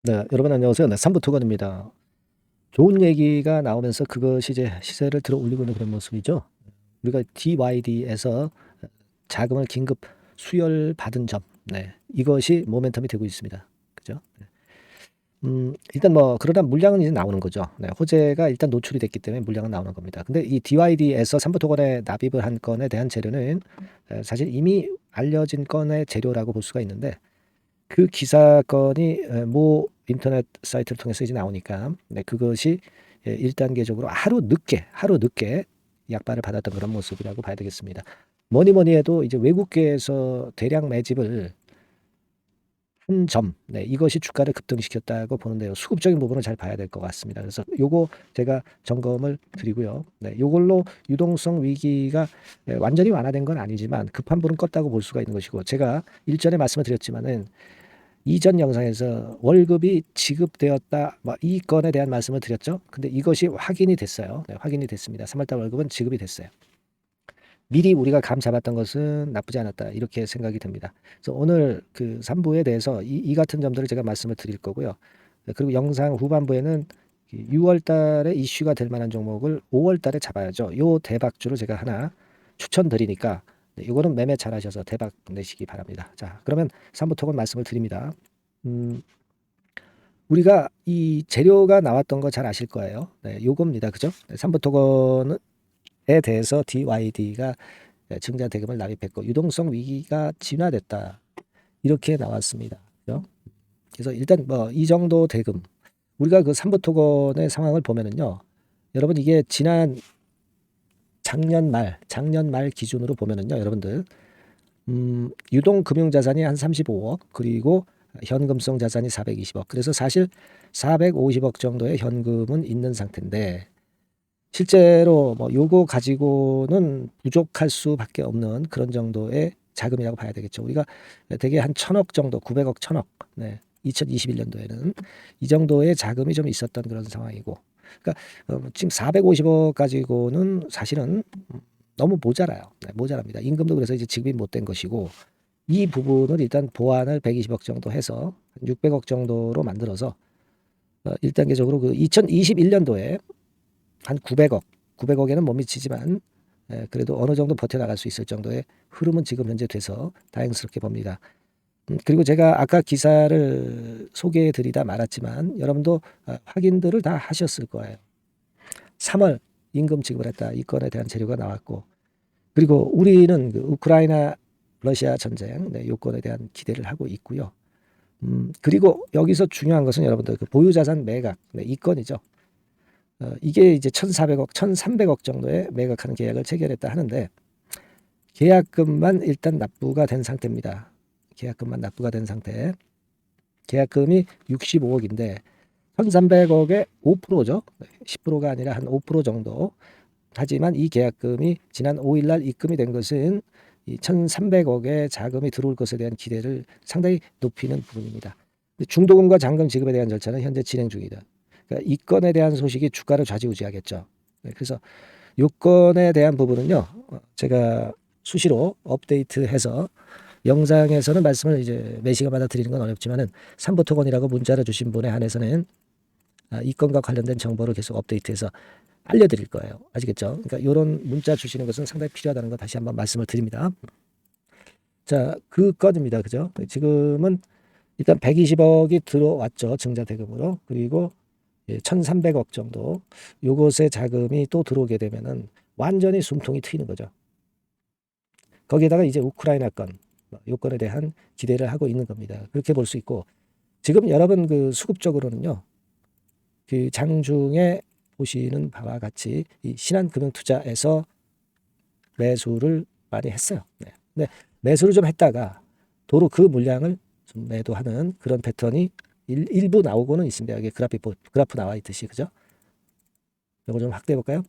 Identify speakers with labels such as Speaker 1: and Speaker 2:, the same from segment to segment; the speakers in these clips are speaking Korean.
Speaker 1: 네, 여러분 안녕하세요. 네, 삼부토건입니다. 좋은 얘기가 나오면서 그것이 이제 시세를 들어 올리고 있는 그런 모습이죠. 우리가 DYD에서 자금을 긴급 수혈받은 점, 네, 이것이 모멘텀이 되고 있습니다. 그죠? 네. 일단 뭐 그러다 물량은 이제 나오는 거죠. 네, 호재가 일단 노출이 됐기 때문에 물량은 나오는 겁니다. 근데 이 DYD에서 삼부토건에 납입을 한 건에 대한 재료는 사실 이미 알려진 건의 재료라고 볼 수가 있는데 그 기사건이 모 인터넷 사이트를 통해서 이제 나오니까 네, 그것이 1단계적으로 하루 늦게 약발을 받았던 그런 모습이라고 봐야 되겠습니다. 뭐니 해도 이제 외국계에서 대량 매집을 한 점, 네, 이것이 주가를 급등시켰다고 보는데요. 수급적인 부분을 잘 봐야 될 것 같습니다. 그래서 요거 제가 점검을 드리고요. 네, 요걸로 유동성 위기가 완전히 완화된 건 아니지만 급한 불은 껐다고 볼 수가 있는 것이고, 제가 일전에 말씀을 드렸지만은 이전 영상에서 월급이 지급되었다, 뭐 이 건에 대한 말씀을 드렸죠. 근데 이것이 확인이 됐어요. 네, 확인이 됐습니다. 3월달 월급은 지급이 됐어요. 미리 우리가 감 잡았던 것은 나쁘지 않았다, 이렇게 생각이 듭니다. 그래서 오늘 그 3부에 대해서 이 같은 점들을 제가 말씀을 드릴 거고요. 네, 그리고 영상 후반부에는 6월 달에 이슈가 될 만한 종목을 5월 달에 잡아야죠. 요 대박주를 제가 하나 추천드리니까 네, 이거는 매매 잘 하셔서 대박 내시기 바랍니다. 자, 그러면 3부 토건 말씀을 드립니다. 음, 우리가 이 재료가 나왔던 거 잘 아실 거예요. 네, 요겁니다. 그죠? 네, 3부 토건에 대해서 DYD가 증자 대금을 납입했고 유동성 위기가 진화됐다, 이렇게 나왔습니다. 그죠? 그래서 일단 뭐 이 정도 대금, 우리가 그 3부 토건의 상황을 보면은요. 여러분 이게 작년 말 기준으로 보면은요, 여러분들 유동 금융 자산이 한 35억, 그리고 현금성 자산이 420억. 그래서 사실 450억 정도의 현금은 있는 상태인데 실제로 뭐 요거 가지고는 부족할 수밖에 없는 그런 정도의 자금이라고 봐야 되겠죠. 우리가 대개 한 1,000억 정도, 900억, 1,000억. 네. 2021년도에는 이 정도의 자금이 좀 있었던 그런 상황이고. 그러니까 지금 450억 가지고는 사실은 너무 모자라요. 네, 모자랍니다. 임금도 그래서 이제 지급이 못 된 것이고, 이 부분을 일단 보완을 120억 정도 해서 600억 정도로 만들어서 1단계적으로 그 2021년도에 한 900억에는 못 미치지만 그래도 어느 정도 버텨나갈 수 있을 정도의 흐름은 지금 현재 돼서 다행스럽게 봅니다. 그리고 제가 아까 기사를 소개해 드리다 말았지만 여러분도 확인들을 다 하셨을 거예요. 3월 임금 지급을 했다, 이 건에 대한 재료가 나왔고, 그리고 우리는 그 우크라이나 러시아 전쟁, 네, 요건에 대한 기대를 하고 있고요. 그리고 여기서 중요한 것은 여러분들 그 보유자산 매각, 네, 이 건이죠. 이게 이제 1,400억, 1,300억 정도의 매각하는 계약을 체결했다 하는데 계약금만 일단 납부가 된 상태입니다. 계약금만 납부가 된 상태. 계약금이 65억인데 1,300억의 5%죠. 10%가 아니라 한 5% 정도. 하지만 이 계약금이 지난 5일 날 입금이 된 것은 이 1,300억의 자금이 들어올 것에 대한 기대를 상당히 높이는 부분입니다. 중도금과 잔금 지급에 대한 절차는 현재 진행 중이다. 그러니까 이 건에 대한 소식이 주가를 좌지우지하겠죠. 네, 그래서 요건에 대한 부분은요, 제가 수시로 업데이트해서 영상에서는 말씀을 이제 매 시간마다 드리는 건 어렵지만은 삼부토건이라고 문자를 주신 분에 한해서는 이 건과 관련된 정보를 계속 업데이트해서 알려드릴 거예요. 아시겠죠? 그러니까 이런 문자 주시는 것은 상당히 필요하다는 거 다시 한번 말씀을 드립니다. 자, 그 건입니다. 그죠? 지금은 일단 120억이 들어왔죠. 증자 대금으로. 그리고 1,300억 정도 요것의 자금이 또 들어오게 되면은 완전히 숨통이 트이는 거죠. 거기에다가 이제 우크라이나 건, 요건에 대한 기대를 하고 있는 겁니다. 그렇게 볼 수 있고, 지금 여러분 그 수급적으로는요, 그 장중에 보시는 바와 같이 이 신한금융투자에서 매수를 많이 했어요. 네. 근데 매수를 좀 했다가 도로 그 물량을 좀 매도하는 그런 패턴이 일부 나오고는 있습니다. 여기 그래프 나와 있듯이, 그죠? 이거 좀 확대해 볼까요?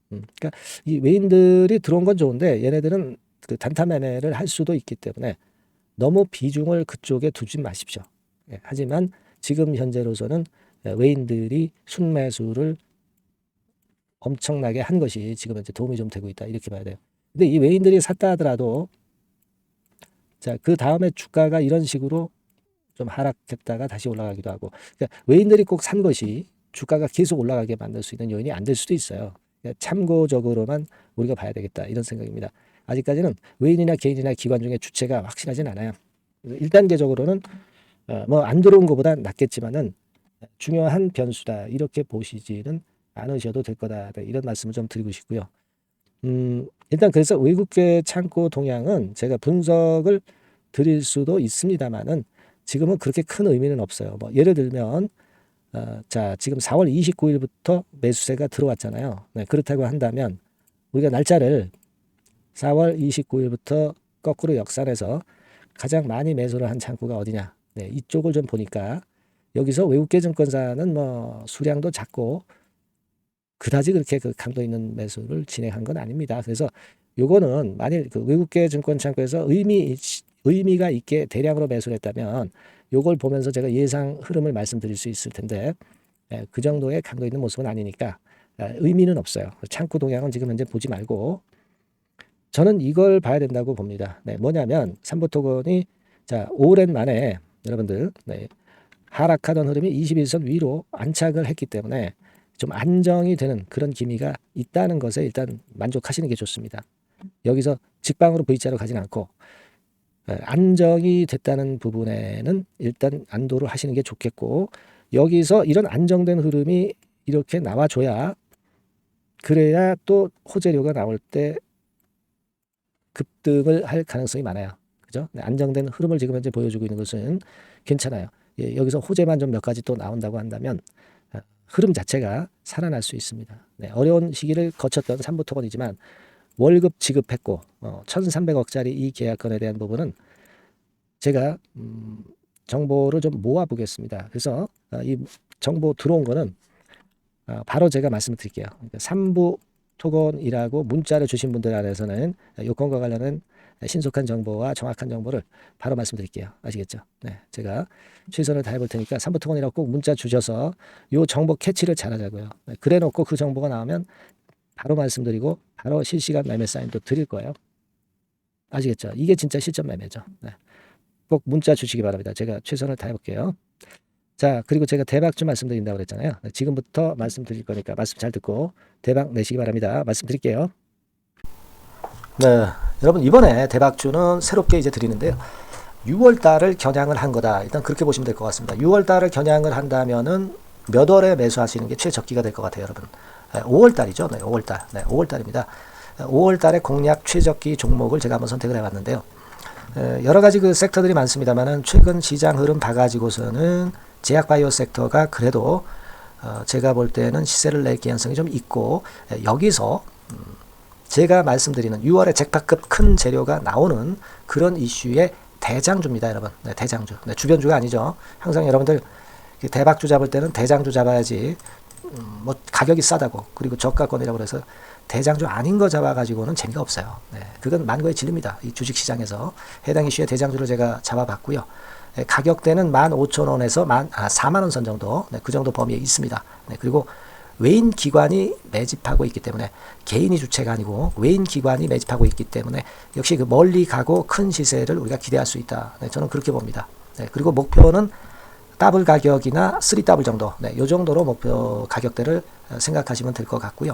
Speaker 1: 그러니까 이 외인들이 들어온 건 좋은데 얘네들은 그 단타 매매를 할 수도 있기 때문에 너무 비중을 그쪽에 두지 마십시오. 예, 하지만 지금 현재로서는 외인들이 순매수를 엄청나게 한 것이 지금 현재 도움이 좀 되고 있다, 이렇게 봐야 돼요. 근데 이 외인들이 샀다 하더라도 자, 그 다음에 주가가 이런 식으로 좀 하락했다가 다시 올라가기도 하고. 그러니까 외인들이 꼭 산 것이 주가가 계속 올라가게 만들 수 있는 요인이 안 될 수도 있어요. 그러니까 참고적으로만 우리가 봐야 되겠다 이런 생각입니다. 아직까지는 외인이나 개인이나 기관 중에 주체가 확실하진 않아요. 1단계적으로는 뭐 안 들어온 것보다 낫겠지만은 중요한 변수다 이렇게 보시지는 않으셔도 될 거다 이런 말씀을 좀 드리고 싶고요. 일단 그래서 외국계 창고 동향은 제가 분석을 드릴 수도 있습니다만은 지금은 그렇게 큰 의미는 없어요. 뭐 예를 들면 자 지금 4월 29일부터 매수세가 들어왔잖아요. 네, 그렇다고 한다면 우리가 날짜를 4월 29일부터 거꾸로 역산해서 가장 많이 매수를 한 창구가 어디냐. 네, 이쪽을 좀 보니까 여기서 외국계 증권사는 뭐 수량도 작고 그다지 그렇게 그 강도 있는 매수를 진행한 건 아닙니다. 그래서 요거는 만일 그 외국계 증권 창구에서 의미가 있게 대량으로 매수를 했다면 요걸 보면서 제가 예상 흐름을 말씀드릴 수 있을 텐데 그 정도의 강도 있는 모습은 아니니까 의미는 없어요. 창구 동향은 지금 현재 보지 말고 저는 이걸 봐야 된다고 봅니다. 네, 뭐냐면 삼보토건이 자 오랜 만에 여러분들 하락하던 흐름이 21선 위로 안착을 했기 때문에 좀 안정이 되는 그런 기미가 있다는 것에 일단 만족하시는 게 좋습니다. 여기서 직방으로 V자로 가진 않고 안정이 됐다는 부분에는 일단 안도를 하시는 게 좋겠고 여기서 이런 안정된 흐름이 이렇게 나와줘야 그래야 또 호재료가 나올 때 급등을 할 가능성이 많아요. 그죠? 안정된 흐름을 지금 현재 보여주고 있는 것은 괜찮아요. 예, 여기서 호재만 좀 몇 가지 또 나온다고 한다면 흐름 자체가 살아날 수 있습니다. 네, 어려운 시기를 거쳤던 삼부토건이지만 월급 지급했고 1,300억짜리 이 계약건에 대한 부분은 제가 정보를 좀 모아보겠습니다. 그래서 이 정보 들어온 거는 바로 제가 말씀을 드릴게요. 그러니까 삼부토건이라고 문자를 주신 분들 안에서는 요건과 관련된 신속한 정보와 정확한 정보를 바로 말씀드릴게요. 아시겠죠? 네, 제가 최선을 다해볼 테니까 삼부토건이라고 꼭 문자 주셔서 요 정보 캐치를 잘하자고요. 네, 그래놓고 그 정보가 나오면 바로 말씀드리고 바로 실시간 매매 사인도 드릴 거예요. 아시겠죠? 이게 진짜 실전 매매죠. 네, 꼭 문자 주시기 바랍니다. 제가 최선을 다해볼게요. 자, 그리고 제가 대박주 말씀드린다고 그랬잖아요. 네, 지금부터 말씀드릴 거니까 말씀 잘 듣고 대박 내시기 바랍니다. 말씀드릴게요. 네, 여러분 이번에 대박주는 새롭게 이제 드리는데요. 6월 달을 겨냥을 한 거다. 일단 그렇게 보시면 될 것 같습니다. 6월 달을 겨냥을 한다면은 몇 월에 매수하시는 게 최적기가 될 것 같아요, 여러분. 5월 달이죠. 네, 5월 달. 네, 5월 달입니다. 5월 달에 공략 최적기 종목을 제가 한번 선택을 해봤는데요. 여러 가지 그 섹터들이 많습니다만은 최근 시장 흐름 봐가지고서는 제약바이오 섹터가 그래도 제가 볼 때는 시세를 낼 개연성이 좀 있고 여기서 제가 말씀드리는 6월에 잭팟급 큰 재료가 나오는 그런 이슈의 대장주입니다, 여러분. 네, 대장주. 네, 주변주가 아니죠. 항상 여러분들 대박주 잡을 때는 대장주 잡아야지. 뭐 가격이 싸다고 그리고 저가권이라고 해서 대장주 아닌 거 잡아가지고는 재미가 없어요. 네, 그건 만고의 진리입니다. 이 주식시장에서 해당 이슈의 대장주를 제가 잡아봤고요. 네, 가격대는 15,000원에서 4만원 선 정도, 네, 그 정도 범위에 있습니다. 네, 그리고 외인 기관이 매집하고 있기 때문에 개인이 주체가 아니고 외인 기관이 매집하고 있기 때문에 역시 그 멀리 가고 큰 시세를 우리가 기대할 수 있다. 네, 저는 그렇게 봅니다. 네, 그리고 목표는 더블 가격이나 3더블 정도, 네, 요 정도로 목표 가격대를 생각하시면 될 것 같고요.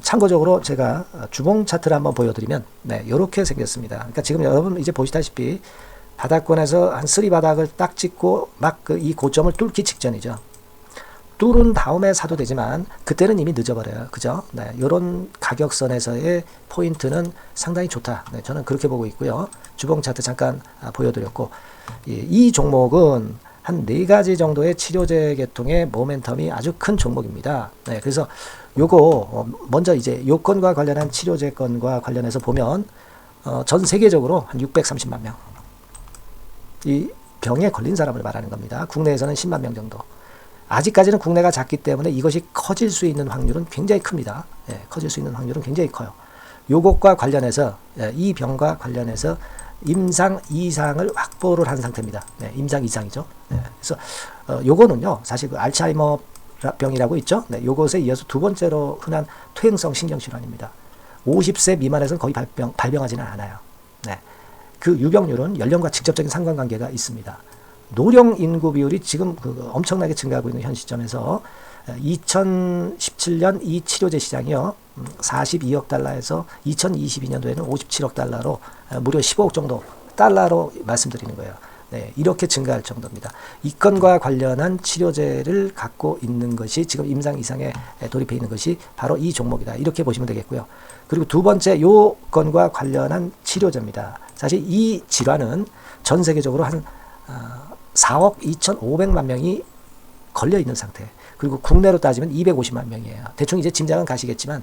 Speaker 1: 참고적으로 제가 주봉 차트를 한번 보여드리면 네, 이렇게 생겼습니다. 그러니까 지금 여러분 이제 보시다시피 바닥권에서 한 3바닥을 딱 찍고 막 이 고점을 뚫기 직전이죠. 뚫은 다음에 사도 되지만 그때는 이미 늦어버려요. 그죠? 네, 이런 가격선에서의 포인트는 상당히 좋다. 네, 저는 그렇게 보고 있고요. 주봉 차트 잠깐 보여드렸고 이 종목은 한 4가지 정도의 치료제 계통의 모멘텀이 아주 큰 종목입니다. 네, 그래서 요거 먼저 이제 요건과 관련한 치료제건과 관련해서 보면 전 세계적으로 한 630만 명 이 병에 걸린 사람을 말하는 겁니다. 국내에서는 10만 명 정도. 아직까지는 국내가 작기 때문에 이것이 커질 수 있는 확률은 굉장히 큽니다. 예, 커질 수 있는 확률은 굉장히 커요. 요것과 관련해서 이 병과 관련해서 임상 이상을 확보를 한 상태입니다. 네, 임상 이상이죠. 네, 그래서 요거는요 사실 그 알츠하이머 병이라고 있죠. 네, 요것에 이어서 두 번째로 흔한 퇴행성 신경질환입니다. 50세 미만에서는 거의 발병하지는 않아요. 네, 그 유병률은 연령과 직접적인 상관관계가 있습니다. 노령 인구 비율이 지금 엄청나게 증가하고 있는 현 시점에서 2017년 이 치료제 시장이요 42억 달러에서 2022년도에는 57억 달러로 무려 15억 정도 달러로 말씀드리는 거예요. 네, 이렇게 증가할 정도입니다. 이 건과 관련한 치료제를 갖고 있는 것이 지금 임상 이상에 돌입해 있는 것이 바로 이 종목이다. 이렇게 보시면 되겠고요. 그리고 두 번째 요 건과 관련한 치료제입니다. 사실 이 질환은 전 세계적으로 한 4억 2,500만 명이 걸려 있는 상태. 그리고 국내로 따지면 250만 명이에요. 대충 이제 짐작은 가시겠지만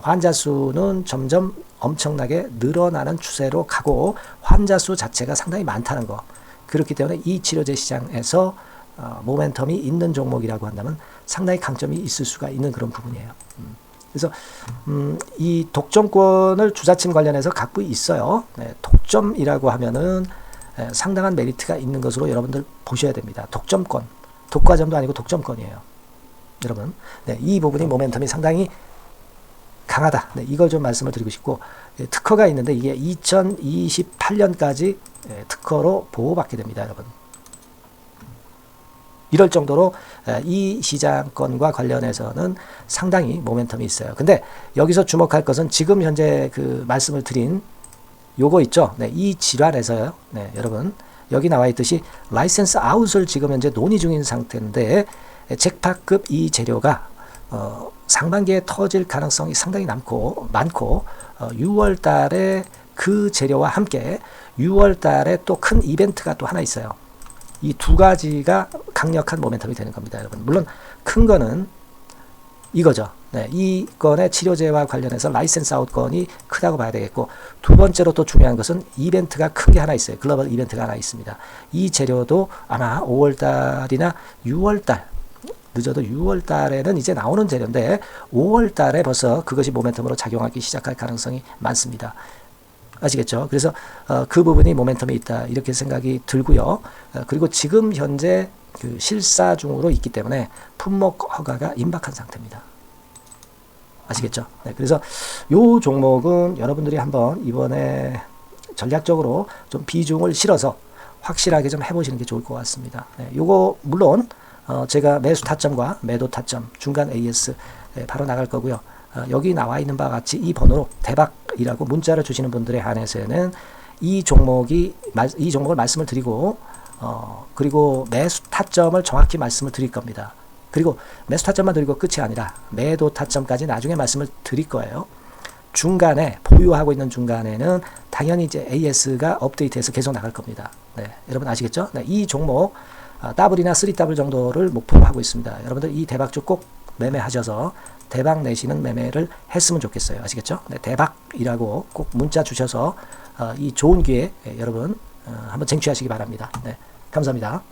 Speaker 1: 환자 수는 점점 엄청나게 늘어나는 추세로 가고 환자 수 자체가 상당히 많다는 거. 그렇기 때문에 이 치료제 시장에서 모멘텀이 있는 종목이라고 한다면 상당히 강점이 있을 수가 있는 그런 부분이에요. 그래서 이 독점권을 주사침 관련해서 갖고 있어요. 네, 독점이라고 하면은 상당한 메리트가 있는 것으로 여러분들 보셔야 됩니다. 독점권, 독과점도 아니고 독점권이에요. 여러분, 네, 이 부분이 모멘텀이 상당히 강하다. 네, 이걸 좀 말씀을 드리고 싶고 특허가 있는데 이게 2028년까지 특허로 보호받게 됩니다, 여러분. 이럴 정도로 이 시장권과 관련해서는 상당히 모멘텀이 있어요. 근데 여기서 주목할 것은 지금 현재 그 말씀을 드린 요거 있죠. 네, 이 질환에서요. 네, 여러분 여기 나와 있듯이 라이센스 아웃을 지금 현재 논의 중인 상태인데 잭팟급 이 재료가 상반기에 터질 가능성이 상당히 많고 6월 달에 그 재료와 함께 6월 달에 또 큰 이벤트가 또 하나 있어요. 이 두 가지가 강력한 모멘텀이 되는 겁니다, 여러분. 물론 큰 거는 이거죠. 네, 이 건의 치료제와 관련해서 라이센스 아웃 건이 크다고 봐야 되겠고 두 번째로 또 중요한 것은 이벤트가 큰 게 하나 있어요. 글로벌 이벤트가 하나 있습니다. 이 재료도 아마 5월 달이나 6월 달 늦어도 6월 달에는 이제 나오는 재료인데 5월 달에 벌써 그것이 모멘텀으로 작용하기 시작할 가능성이 많습니다. 아시겠죠? 그래서 그 부분이 모멘텀이 있다 이렇게 생각이 들고요. 그리고 지금 현재 그 실사 중으로 있기 때문에 품목 허가가 임박한 상태입니다. 아시겠죠? 네, 그래서 요 종목은 여러분들이 한번 이번에 전략적으로 좀 비중을 실어서 확실하게 좀 해보시는 게 좋을 것 같습니다. 네, 요거 물론 제가 매수 타점과 매도 타점 중간 AS 바로 나갈 거고요. 여기 나와 있는 바와 같이 이 번호로 대박이라고 문자를 주시는 분들에 한해서는 이 종목을 말씀을 드리고 그리고 매수 타점을 정확히 말씀을 드릴 겁니다. 그리고 매수 타점만 드리고 끝이 아니라 매도 타점까지 나중에 말씀을 드릴 거예요. 중간에 보유하고 있는 중간에는 당연히 이제 AS가 업데이트해서 계속 나갈 겁니다. 네, 여러분 아시겠죠? 네, 이 종목 더블이나 3더블 정도를 목표로 하고 있습니다. 여러분들 이 대박주 꼭 매매하셔서 대박 내시는 매매를 했으면 좋겠어요. 아시겠죠? 네, 대박이라고 꼭 문자 주셔서 이 좋은 기회 여러분 한번 쟁취하시기 바랍니다. 네, 감사합니다.